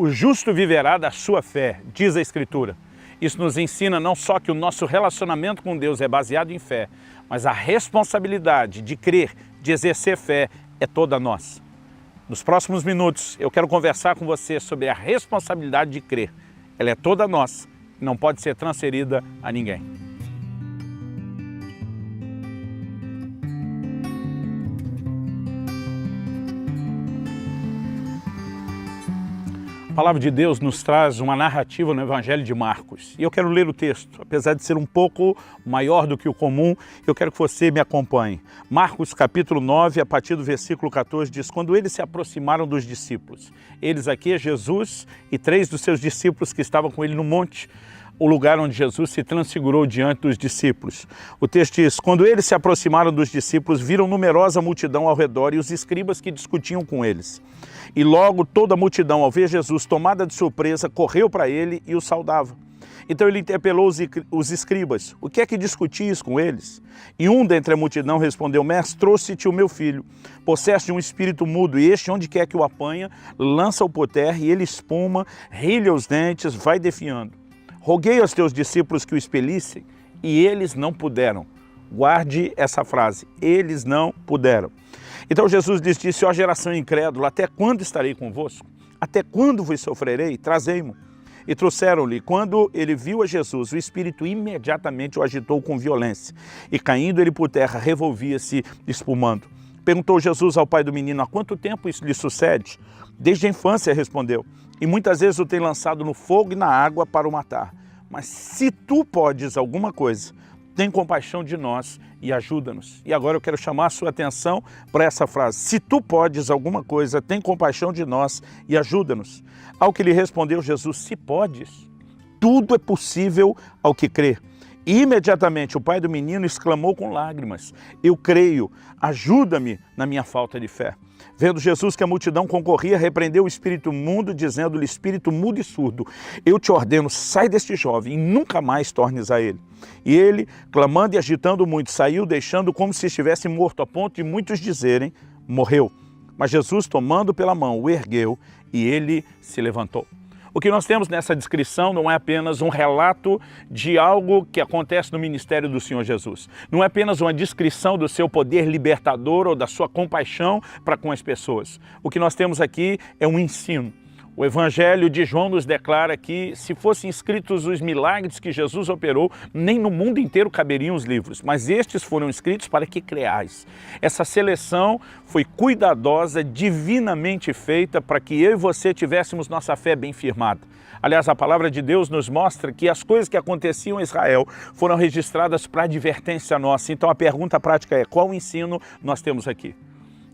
O justo viverá da sua fé, diz a Escritura. Isso nos ensina não só que o nosso relacionamento com Deus é baseado em fé, mas a responsabilidade de crer, de exercer fé, é toda nossa. Nos próximos minutos eu quero conversar com você sobre a responsabilidade de crer. Ela é toda nossa e não pode ser transferida a ninguém. A palavra de Deus nos traz uma narrativa no Evangelho de Marcos. E eu quero ler o texto, apesar de ser um pouco maior do que o comum, eu quero que você me acompanhe. Marcos capítulo 9, a partir do versículo 14, diz: quando eles se aproximaram dos discípulos, eles aqui é Jesus e 3 dos seus discípulos que estavam com ele no monte, o lugar onde Jesus se transfigurou diante dos discípulos. O texto diz: quando eles se aproximaram dos discípulos, viram numerosa multidão ao redor e os escribas que discutiam com eles. E logo toda a multidão, ao ver Jesus tomada de surpresa, correu para ele e o saudava. Então ele interpelou os escribas: o que é que discutis com eles? E um dentre a multidão respondeu: mestre, trouxe-te o meu filho, possesso de um espírito mudo, e este, onde quer que o apanha, lança-o por terra, e ele espuma, rilha os dentes, vai defiando. Roguei aos teus discípulos que o expelissem, e eles não puderam. Guarde essa frase: eles não puderam. Então Jesus lhes disse: ó geração incrédula, até quando estarei convosco? Até quando vos sofrerei? Trazei-mo. E trouxeram-lhe. Quando ele viu a Jesus, o espírito imediatamente o agitou com violência. E caindo ele por terra, revolvia-se espumando. Perguntou Jesus ao pai do menino: há quanto tempo isso lhe sucede? Desde a infância, respondeu. E muitas vezes o tem lançado no fogo e na água para o matar. Mas se tu podes alguma coisa, tem compaixão de nós e ajuda-nos. E agora eu quero chamar a sua atenção para essa frase: se tu podes alguma coisa, tem compaixão de nós e ajuda-nos. Ao que lhe respondeu Jesus: se podes, tudo é possível ao que crê. E imediatamente o pai do menino exclamou com lágrimas: eu creio, ajuda-me na minha falta de fé. Vendo Jesus que a multidão concorria, repreendeu o espírito imundo, dizendo-lhe: espírito mudo e surdo, eu te ordeno, sai deste jovem e nunca mais tornes a ele. E ele, clamando e agitando muito, saiu, deixando como se estivesse morto, a ponto de muitos dizerem: morreu. Mas Jesus, tomando pela mão, o ergueu e ele se levantou. O que nós temos nessa descrição não é apenas um relato de algo que acontece no ministério do Senhor Jesus. Não é apenas uma descrição do seu poder libertador ou da sua compaixão para com as pessoas. O que nós temos aqui é um ensino. O Evangelho de João nos declara que, se fossem escritos os milagres que Jesus operou, nem no mundo inteiro caberiam os livros, mas estes foram escritos para que creais. Essa seleção foi cuidadosa, divinamente feita, para que eu e você tivéssemos nossa fé bem firmada. Aliás, a palavra de Deus nos mostra que as coisas que aconteciam em Israel foram registradas para advertência nossa. Então a pergunta prática é: qual ensino nós temos aqui?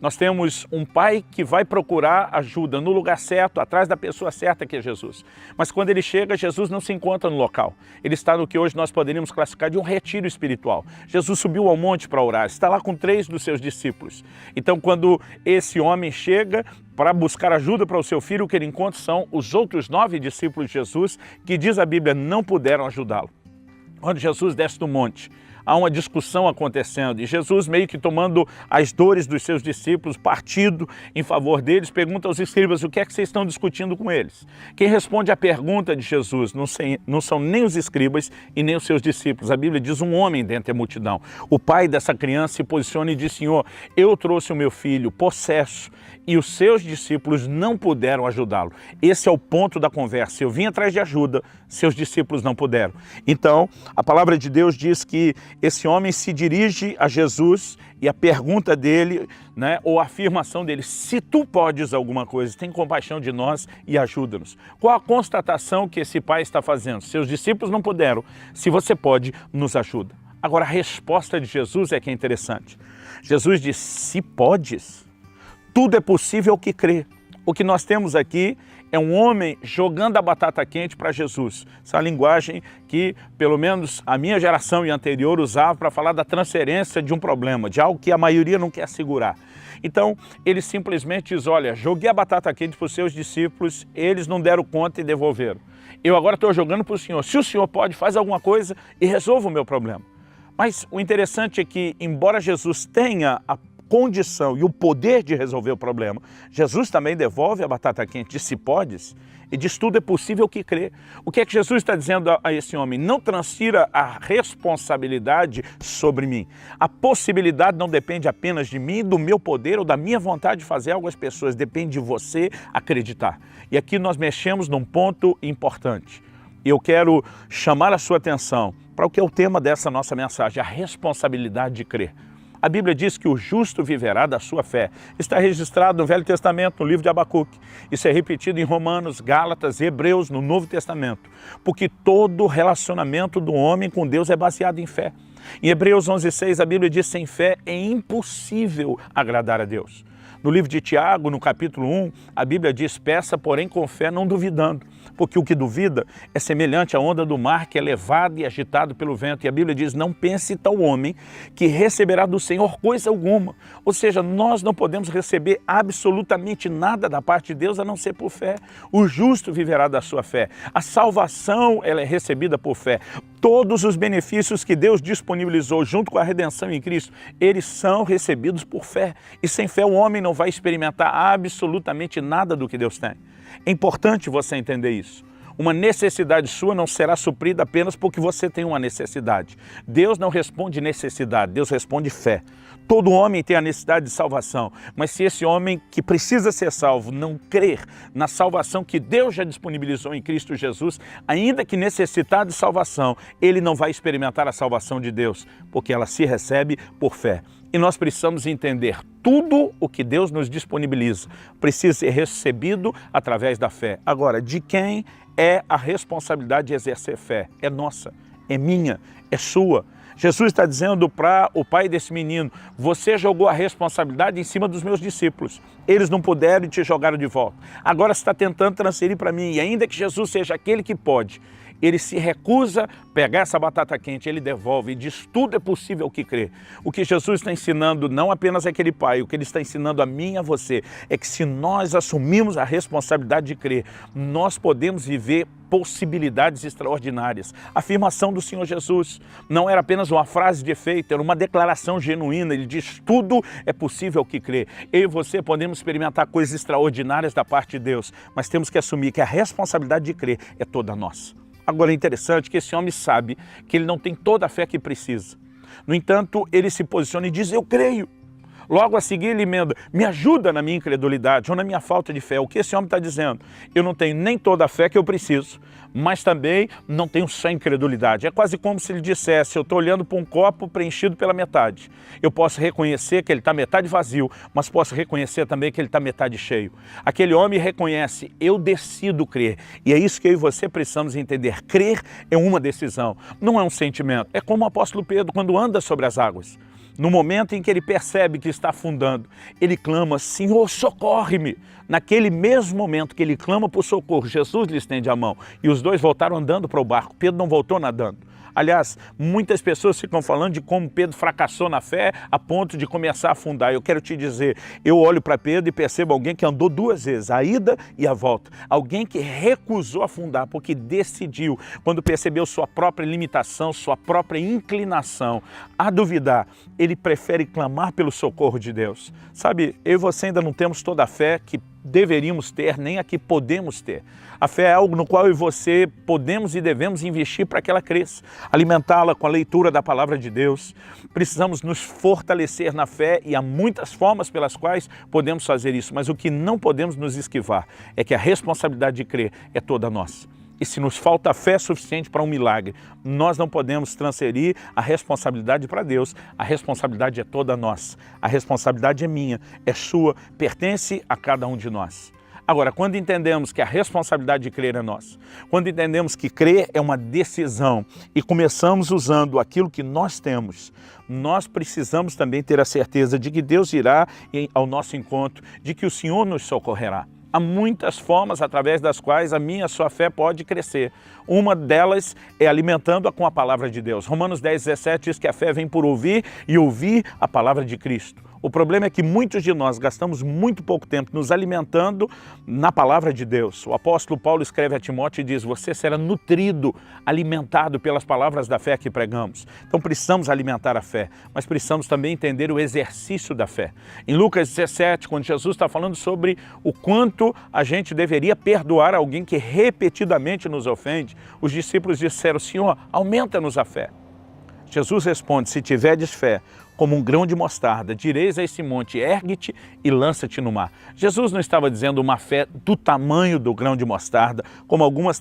Nós temos um pai que vai procurar ajuda no lugar certo, atrás da pessoa certa, que é Jesus. Mas quando ele chega, Jesus não se encontra no local. Ele está no que hoje nós poderíamos classificar de um retiro espiritual. Jesus subiu ao monte para orar, está lá com 3 dos seus discípulos. Então, quando esse homem chega para buscar ajuda para o seu filho, o que ele encontra são os outros 9 discípulos de Jesus, que, diz a Bíblia, não puderam ajudá-lo. Quando Jesus desce do monte, há uma discussão acontecendo e Jesus, meio que tomando as dores dos seus discípulos, partido em favor deles, pergunta aos escribas: o que é que vocês estão discutindo com eles? Quem responde à pergunta de Jesus não são nem os escribas e nem os seus discípulos. A Bíblia diz: um homem dentre a multidão. O pai dessa criança se posiciona e diz: Senhor, eu trouxe o meu filho possesso e os seus discípulos não puderam ajudá-lo. Esse é o ponto da conversa. Eu vim atrás de ajuda, seus discípulos não puderam. Então, a palavra de Deus diz que esse homem se dirige a Jesus e a pergunta dele, ou a afirmação dele: se tu podes alguma coisa, tem compaixão de nós e ajuda-nos. Qual a constatação que esse pai está fazendo? Seus discípulos não puderam, se você pode, nos ajuda. Agora, a resposta de Jesus é que é interessante. Jesus diz: se podes, tudo é possível ao que crê. O que nós temos aqui é um homem jogando a batata quente para Jesus. Essa linguagem que, pelo menos, a minha geração e a anterior usava para falar da transferência de um problema, de algo que a maioria não quer segurar. Então, ele simplesmente diz: olha, joguei a batata quente para os seus discípulos, eles não deram conta e devolveram. Eu agora estou jogando para o Senhor. Se o Senhor pode, faz alguma coisa e resolva o meu problema. Mas o interessante é que, embora Jesus tenha condição e o poder de resolver o problema, Jesus também devolve a batata quente, diz se podes, e diz tudo é possível que crê. O que é que Jesus está dizendo a esse homem? Não transfira a responsabilidade sobre mim. A possibilidade não depende apenas de mim, do meu poder ou da minha vontade de fazer algo às pessoas, depende de você acreditar. E aqui nós mexemos num ponto importante. Eu quero chamar a sua atenção para o que é o tema dessa nossa mensagem, a responsabilidade de crer. A Bíblia diz que o justo viverá da sua fé. Está registrado no Velho Testamento, no livro de Abacuque. Isso é repetido em Romanos, Gálatas e Hebreus, no Novo Testamento. Porque todo relacionamento do homem com Deus é baseado em fé. Em Hebreus 11:6, a Bíblia diz que sem fé é impossível agradar a Deus. No livro de Tiago, no capítulo 1, a Bíblia diz, peça, porém, com fé, não duvidando. Porque o que duvida é semelhante à onda do mar que é levado e agitado pelo vento. E a Bíblia diz, não pense tal homem que receberá do Senhor coisa alguma. Ou seja, nós não podemos receber absolutamente nada da parte de Deus a não ser por fé. O justo viverá da sua fé. A salvação, ela é recebida por fé. Todos os benefícios que Deus disponibilizou junto com a redenção em Cristo, eles são recebidos por fé. E sem fé o homem não vai experimentar absolutamente nada do que Deus tem. É importante você entender isso. Uma necessidade sua não será suprida apenas porque você tem uma necessidade. Deus não responde necessidade, Deus responde fé. Todo homem tem a necessidade de salvação, mas se esse homem que precisa ser salvo não crer na salvação que Deus já disponibilizou em Cristo Jesus, ainda que necessitado de salvação, ele não vai experimentar a salvação de Deus, porque ela se recebe por fé. E nós precisamos entender tudo o que Deus nos disponibiliza precisa ser recebido através da fé. Agora, de quem é a responsabilidade de exercer fé? É nossa, é minha, é sua. Jesus está dizendo para o pai desse menino, você jogou a responsabilidade em cima dos meus discípulos. Eles não puderam e te jogaram de volta. Agora você está tentando transferir para mim. E ainda que Jesus seja aquele que pode, ele se recusa a pegar essa batata quente, ele devolve e diz, tudo é possível que crê. O que Jesus está ensinando não apenas aquele pai, o que ele está ensinando a mim e a você, é que se nós assumimos a responsabilidade de crer, nós podemos viver possibilidades extraordinárias. A afirmação do Senhor Jesus não era apenas uma frase de efeito, era uma declaração genuína. Ele diz, tudo é possível que crê. Eu e você podemos experimentar coisas extraordinárias da parte de Deus, mas temos que assumir que a responsabilidade de crer é toda nossa. Agora é interessante que esse homem sabe que ele não tem toda a fé que precisa. No entanto, ele se posiciona e diz, eu creio. Logo a seguir ele emenda, me ajuda na minha incredulidade ou na minha falta de fé. O que esse homem está dizendo? Eu não tenho nem toda a fé que eu preciso, mas também não tenho só incredulidade. É quase como se ele dissesse, eu estou olhando para um copo preenchido pela metade. Eu posso reconhecer que ele está metade vazio, mas posso reconhecer também que ele está metade cheio. Aquele homem reconhece, eu decido crer. E é isso que eu e você precisamos entender. Crer é uma decisão, não é um sentimento. É como o apóstolo Pedro quando anda sobre as águas. No momento em que ele percebe que está afundando, ele clama, Senhor, socorre-me. Naquele mesmo momento que ele clama por socorro, Jesus lhe estende a mão e os dois voltaram andando para o barco. Pedro não voltou nadando. Aliás, muitas pessoas ficam falando de como Pedro fracassou na fé a ponto de começar a afundar. Eu quero te dizer, eu olho para Pedro e percebo alguém que andou duas vezes, a ida e a volta. Alguém que recusou afundar porque decidiu, quando percebeu sua própria limitação, sua própria inclinação a duvidar, ele prefere clamar pelo socorro de Deus. Sabe, eu e você ainda não temos toda a fé que deveríamos ter, nem a que podemos ter. A fé é algo no qual eu e você podemos e devemos investir para que ela cresça, alimentá-la com a leitura da palavra de Deus. Precisamos nos fortalecer na fé e há muitas formas pelas quais podemos fazer isso, mas o que não podemos nos esquivar é que a responsabilidade de crer é toda nossa. E se nos falta fé suficiente para um milagre, nós não podemos transferir a responsabilidade para Deus. A responsabilidade é toda nossa. A responsabilidade é minha, é sua, pertence a cada um de nós. Agora, quando entendemos que a responsabilidade de crer é nossa, quando entendemos que crer é uma decisão e começamos usando aquilo que nós temos, nós precisamos também ter a certeza de que Deus irá ao nosso encontro, de que o Senhor nos socorrerá. Há muitas formas através das quais a minha e a sua fé pode crescer. Uma delas é alimentando-a com a palavra de Deus. Romanos 10:17 diz que a fé vem por ouvir e ouvir a palavra de Cristo. O problema é que muitos de nós gastamos muito pouco tempo nos alimentando na palavra de Deus. O apóstolo Paulo escreve a Timóteo e diz: você será nutrido, alimentado pelas palavras da fé que pregamos. Então precisamos alimentar a fé, mas precisamos também entender o exercício da fé. Em Lucas 17, quando Jesus está falando sobre o quanto a gente deveria perdoar alguém que repetidamente nos ofende, os discípulos disseram: Senhor, aumenta-nos a fé. Jesus responde: se tiverdes fé como um grão de mostarda, direis a esse monte, ergue-te e lança-te no mar. Jesus não estava dizendo uma fé do tamanho do grão de mostarda, como algumas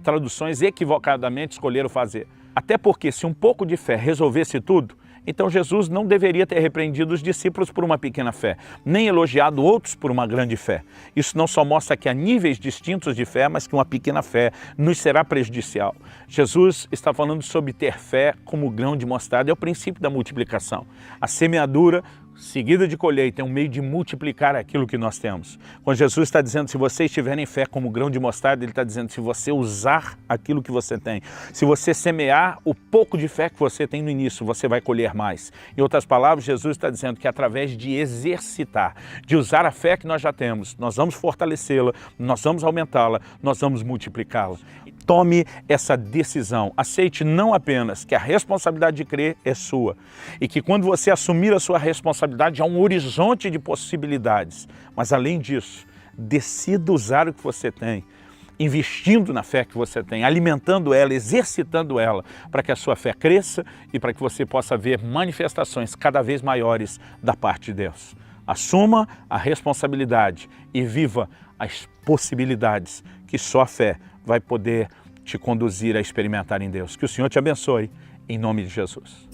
traduções equivocadamente escolheram fazer. Até porque se um pouco de fé resolvesse tudo, então Jesus não deveria ter repreendido os discípulos por uma pequena fé, nem elogiado outros por uma grande fé. Isso não só mostra que há níveis distintos de fé, mas que uma pequena fé nos será prejudicial. Jesus está falando sobre ter fé como grão de mostarda, é o princípio da multiplicação. A semeadura seguida de colheita é um meio de multiplicar aquilo que nós temos. Quando Jesus está dizendo, se vocês tiverem fé como grão de mostarda, Ele está dizendo, se você usar aquilo que você tem, se você semear o pouco de fé que você tem no início, você vai colher mais. Em outras palavras, Jesus está dizendo que através de exercitar, de usar a fé que nós já temos, nós vamos fortalecê-la, nós vamos aumentá-la, nós vamos multiplicá-la. Tome essa decisão, aceite não apenas que a responsabilidade de crer é sua, e que quando você assumir a sua responsabilidade há um horizonte de possibilidades, mas além disso, decida usar o que você tem, investindo na fé que você tem, alimentando ela, exercitando ela, para que a sua fé cresça e para que você possa ver manifestações cada vez maiores da parte de Deus. Assuma a responsabilidade e viva as possibilidades que só a fé vai poder te conduzir a experimentar em Deus. Que o Senhor te abençoe, em nome de Jesus.